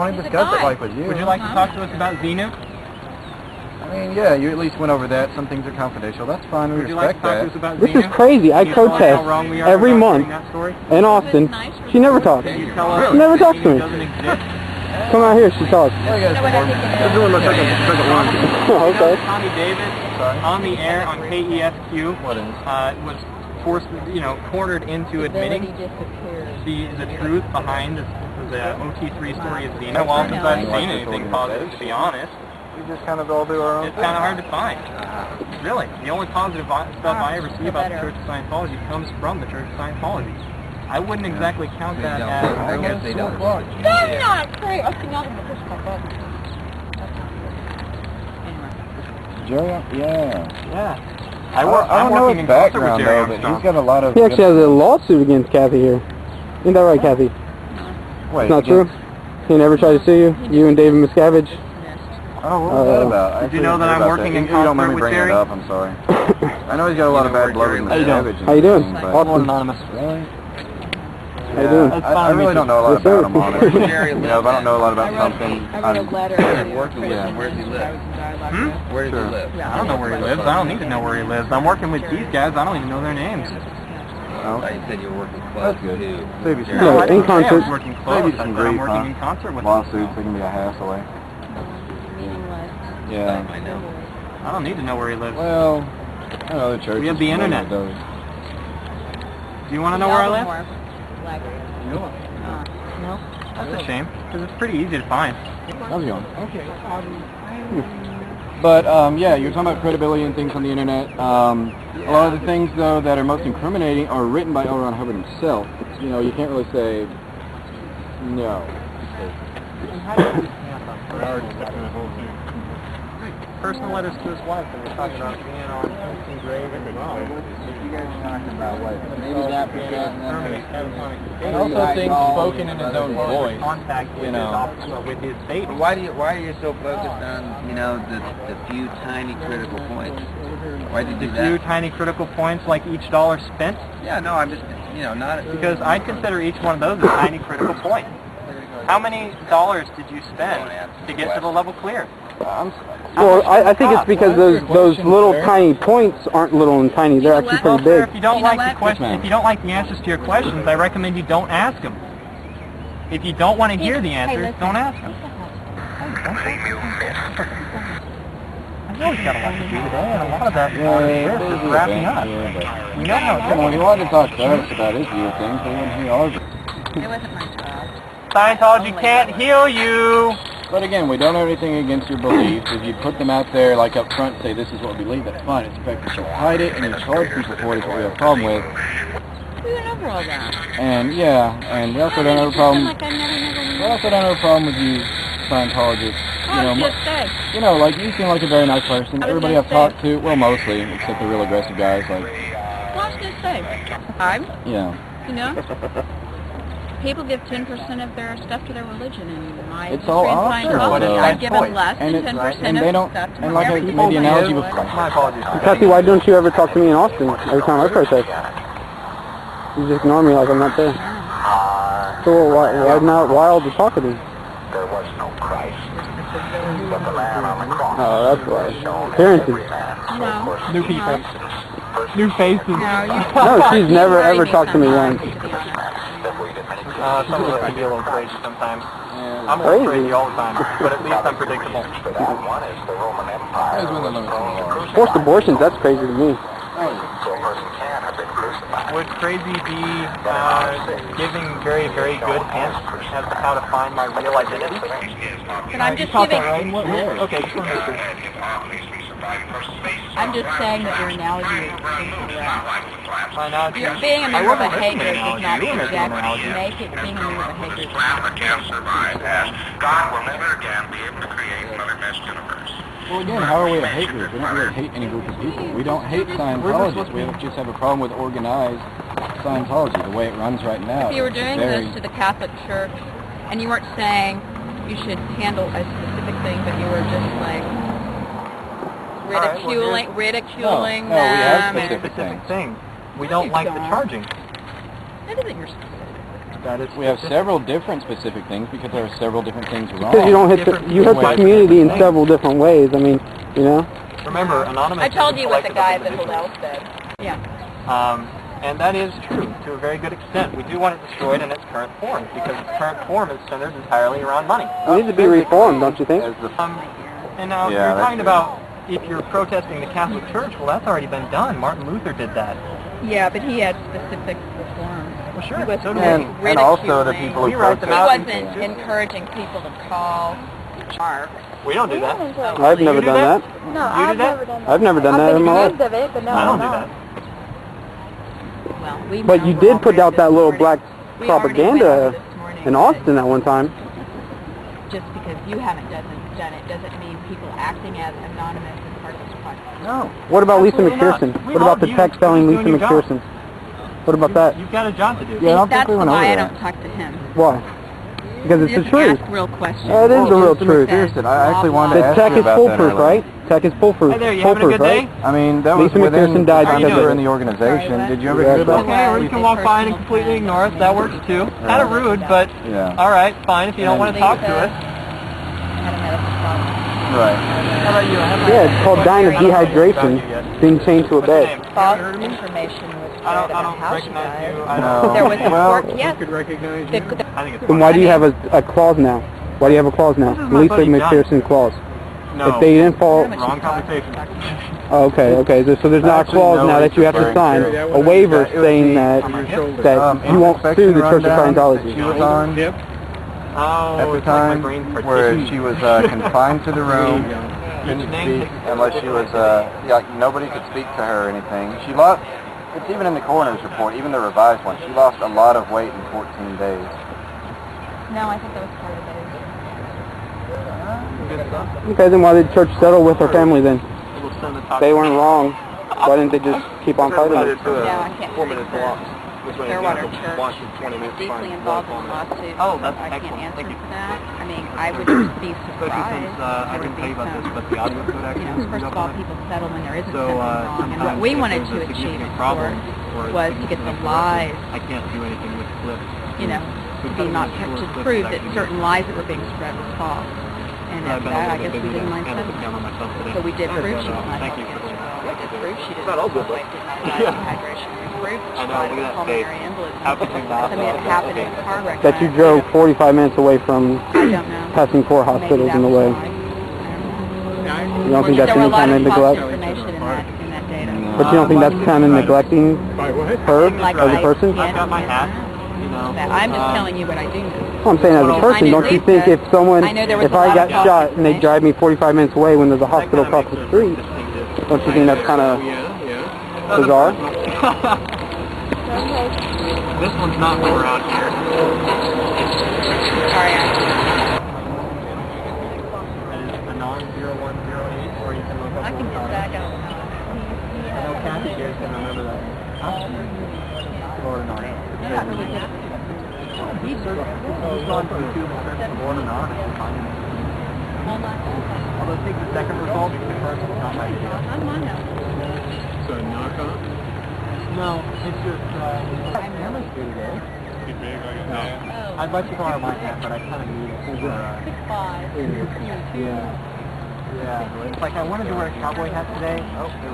want to discuss it like with you. Would you like to talk to us about Xenu? I mean, yeah, you at least went over that. Some things are confidential. That's fine. We respect that. This is crazy. I protest every month in Austin. She never talks. She never talks to me. Come out here, she talks. We're doing my second one. Okay. Tommy Davis on the air on KESQ was forced, cornered into admitting the truth behind the OT3 story of Xenu. Well, since I haven't seen anything positive, to be honest. We just kind of all do our own It's kind of hard to find. Really. The only positive stuff I ever see about the Church of Scientology comes from the Church of Scientology. I wouldn't exactly count that as... I guess they don't. That's not great. Okay, now I'm going to push my button. Joe? Yeah. Yeah. I don't know his background, though, but he's got a lot of... He actually has a lawsuit against Kathy here. Isn't that right, Kathy? Wait, it's not true? He never tried to sue you? You and David Miscavige? Oh, what was that about? Did you know that I'm working in concert with Jerry? You don't mind me bringing it up, I'm sorry. I know he's got a lot of bad blood with Miscavige. How you doing? Awesome. Anonymous. Really? How you doing? I really don't know a lot about him, honestly. If I don't know a lot about something, I wrote a letter working with him. Where does he live? Where does he live? I don't know where he lives. I don't need to know where he lives. I'm working with these guys. I don't even know their names. Oh. You said you were working close too. Maybe some, No, in concert. I was working close. Maybe some grief, I'm working in concert with lawsuits, they can be a hassle, eh? Yeah. I know. I don't need to know where he lives. Well, I know the church. We have the internet. Do you want to know where I live? No. That's a shame, because it's pretty easy to find. How's it going? Okay. But, yeah, you're talking about credibility and things on the internet. A lot of the things, though, that are most incriminating are written by L. Ron Hubbard himself. You know, you can't really say no. Personal letters to his wife, and we're talking about being on Princeton grave and You guys are talking about what? Maybe that and also things spoken in his own voice. Contact with his state. Why are you so focused on the few tiny critical points? Why did you do that? The few tiny critical points, like each dollar spent. Yeah, no, I'm just not because I consider each one of those a tiny critical point. How many dollars did you spend to get to the level clear? Well, I think it's because those little tiny points aren't little and tiny. They're actually pretty big. If you don't like the question, if you don't like the answers to your questions, I recommend you don't ask them. If you don't want to hear the answers, don't ask them. I've always got a lot to do today, and a lot of that is wrapping up. We know how. When he wanted to talk to us about his view of things, we wouldn't hear ours. It wasn't my job. Scientology can't heal you. But again, we don't have anything against your beliefs. If you put them out there, like up front, say this is what we believe, that's fine. It's the fact that you hide it and you charge people for it is what we have a problem with. We went over all that. And yeah, and we also don't have a problem. We also don't have a problem with you, Scientologists. Like you seem like a very nice person. Everybody I've talked to, well, mostly, except the real aggressive guys, like. Well, I was gonna say, people give 10% of their stuff to their religion, and my it's all optional. I've given less than 10% of stuff to and like I made the analogy before. My apologies. Kathy, why don't you ever talk to me in Austin every time I protest? You just ignore me like I'm not there. So why not wild to talk to me? There was no Christ, but the Lamb on the cross. Oh, that's why. Appearances. No. New people. New faces. No, she's never ever talked to me once. Some of us can be a little crazy sometimes. I'm a little crazy all the time, but at least I'm predictable. Forced abortions, that's crazy to me. Would crazy be giving very, very good hints as to how to find my real identity? But I'm just giving... Okay, I'm just saying that your analogy is incorrect. My analogy is... Being a member of a Hager does not project, make it being a member of a Hager does not God will never again be able to create another mesh universe. Well, again, how are we a hate group? We don't really hate any group of people. We don't hate Scientologists. We just have a problem with organized Scientology, the way it runs right now. If you were doing this to the Catholic Church, and you weren't saying you should handle a specific thing, but you were just like ridiculing no, we have them. specific things. We don't like the charging. That isn't your specific thing. That is We have several different specific things because there are several different things wrong. Because you don't hit you hurt the community in several different ways. I mean, you know. Remember, anonymous. I told you what the guy at the individuals. hotel said. Yeah. And that is true to a very good extent. We do want it destroyed in its current form because its current form is centered entirely around money. It needs to be reformed, don't you think? And now Yeah, you're that's talking about if you're protesting the Catholic Church, well, that's already been done. Martin Luther did that. Yeah, but he had specific reforms. Well, sure. He was So do and also the people who We write them He out. wasn't encouraging people to call Mark. We don't do that. I've never do done that? that. No, You I've do that? never done that. I've never done that in my life. I've been accused of it, but no, I don't do I'm that. not. Well, we But you did put out that little black propaganda in Austin at one time. Just because you haven't done it doesn't mean people acting as anonymous and part of this project. No. What about Lisa Absolutely not. McPherson? We What all about the use text selling Lisa doing your job. McPherson? What about that? You've got a job to do. Yeah, I don't That's think we went over why I that. don't talk to him. Why? Because it's the Just truth. ask real questions. It is the real Lisa truth. McPherson, I actually wanted The to ask tech you is about that foolproof, earlier. right? Tech is foolproof. Hey there, you having a good day? I mean, that was Lisa within McPherson died the time because you were of in it. the organization. Sorry, Did you ever what? hear about Okay, or you can walk by and completely ignore us. That works too. Kind of rude, but Yeah. all right, fine. If you don't want to talk to us. Had a medical problem. Right. How about you? Yeah, it's called dying of dehydration, being chained to a What's your bed. name? False Have you heard of me? information was I spread don't about how she recognize died. you. I No. don't. There was a Well, court, yes. recognize The- I think it's Then why do you have a clause now? Why do you have a clause now? This is my Lisa buddy John. McPherson clause. No. If they didn't fall... Wrong conversation. Oh, okay, okay. So there's not a Actually, clause no, now that he's you have to referring sign, to- a waiver It was saying the- that you won't sue the Church of rundown that she Scientology. was on Oh, at the it's like my time, brain where partition. she was confined to the room, couldn't speak unless she was, like nobody could speak to her or anything. She lost, it's even in the coroner's report, even the revised one, she lost a lot of weight in 14 days. No, I think that was part of it. Good stuff. Okay, then why did the church settle with her family then? We'll send the top. They weren't wrong. Why didn't they just keep on fighting it? No, I can't believe that. Fairwater Church deeply involved in the lawsuit. Oh, that's I can't excellent. answer Thank you. for that. I mean, I would just be Especially surprised. since I didn't tell you about this, but the audio code You actually know, first of all, people settle when there isn't So, something wrong. And what we wanted to achieve, of course, was to get the lies, I can't do anything with clips. you know, to be not to prove that certain lies that were being spread were false. And after that, I guess we didn't mind settling. So we did prove she did not Thank you. We did prove she did Not all not good, weight, did not die of dehydration. We proved I she know, died look of at that pulmonary face. embolism. How could you not? I mean, it happened in a car wreck. That you drove 45 minutes away from I don't know. passing 4 hospitals in the way. You don't think that's There were a any lot kind of of false neglect? information in that data. But you don't think that's kind of neglecting her Like as a person? I've got my hat, you know. I'm just telling you what I do know. Well, I'm saying as a person, don't you think if someone, I know there was if a I lot got of shot and they drive me 45 minutes away when there's a hospital across the street, don't you think that's kind of bizarre? This one's not from around here. Sorry, That is a non-0108, or you can look up I can get back out. I know Kathy here can remember that. Florida North. You're not really good at He's gone to YouTube and searched for Florida North and find him. Although take the second result, the first is not my idea. Not mine now. So knock on? No, it's just, I'm really good today. No. I'd like to borrow my hat, but I kind of need it for, 6'5". yeah. Yeah, it's like I wanted to wear a cowboy hat today. Oh, there we go.